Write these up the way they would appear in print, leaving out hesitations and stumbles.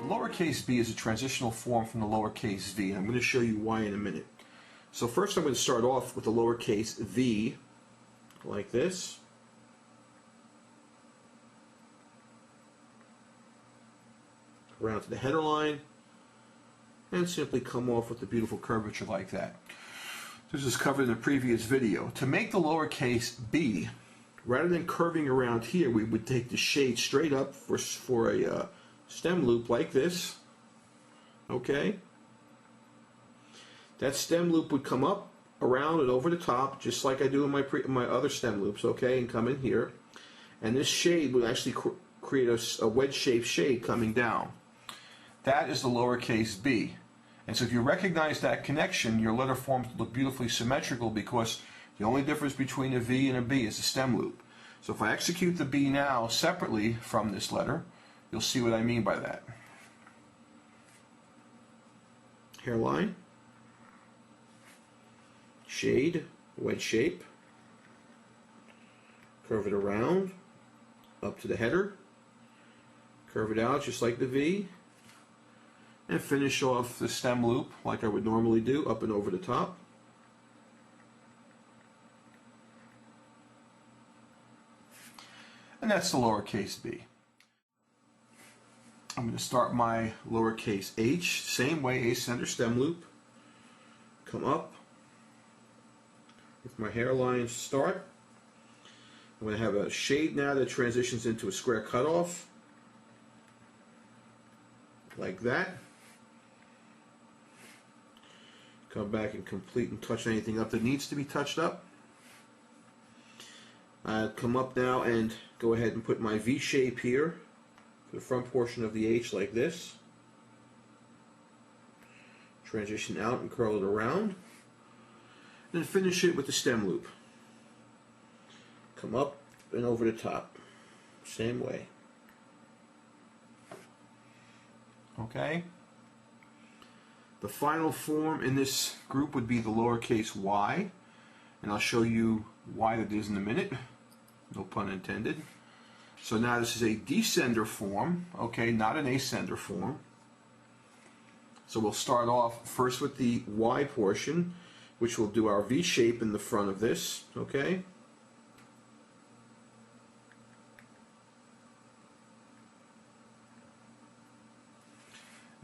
Lowercase b is a transitional form from the lowercase v, and I'm going to show you why in a minute. So first I'm going to start off with the lowercase v, like this. Around to the header line, and simply come off with a beautiful curvature like that. This is covered in a previous video. To make the lowercase b, rather than curving around here, we would take the shade straight up for a stem loop like this. Okay? That stem loop would come up, around, and over the top, just like I do in my other stem loops, okay, and come in here. And this shade would actually create a wedge-shaped shade coming down. That is the lowercase b. And so if you recognize that connection, your letter forms look beautifully symmetrical, because the only difference between a V and a B is the stem loop. So if I execute the B now separately from this letter, you'll see what I mean by that. Hairline, shade, wedge shape, curve it around, up to the header, curve it out just like the V, and finish off the stem loop like I would normally do, up and over the top. And that's the lowercase b. I'm going to start my lowercase h, same way, ascender stem loop. Come up with my hairline start. I'm going to have a shade now that transitions into a square cutoff, like that. Come back and complete and touch anything up that needs to be touched up. Come up now and go ahead and put my V shape here for the front portion of the H like this. Transition out and curl it around. And then finish it with the stem loop. Come up and over the top. Same way. Okay? The final form in this group would be the lowercase y, and I'll show you why that is in a minute. No pun intended. So now this is a descender form, okay, not an ascender form. So we'll start off first with the y portion, which will do our V shape in the front of this, okay?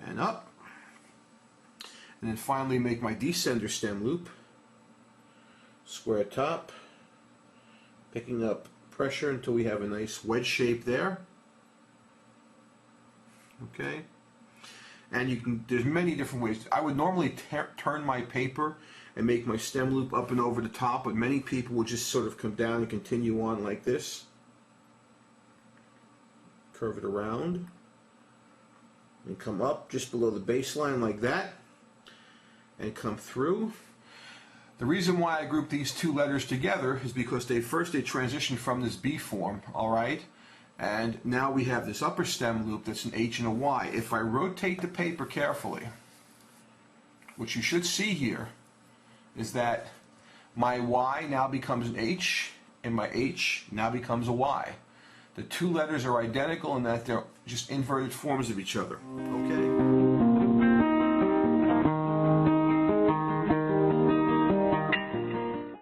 And up. And then finally make my descender stem loop, square top, picking up pressure until we have a nice wedge shape there. Okay, and you can, there's many different ways. I would normally turn my paper and make my stem loop up and over the top, but many people will just sort of come down and continue on like this. Curve it around and come up just below the baseline like that, and come through. The reason why I group these two letters together is because they transition from this B form, alright? And now we have this upper stem loop that's an H and a Y. If I rotate the paper carefully, what you should see here is that my Y now becomes an H and my H now becomes a Y. The two letters are identical in that they're just inverted forms of each other, okay?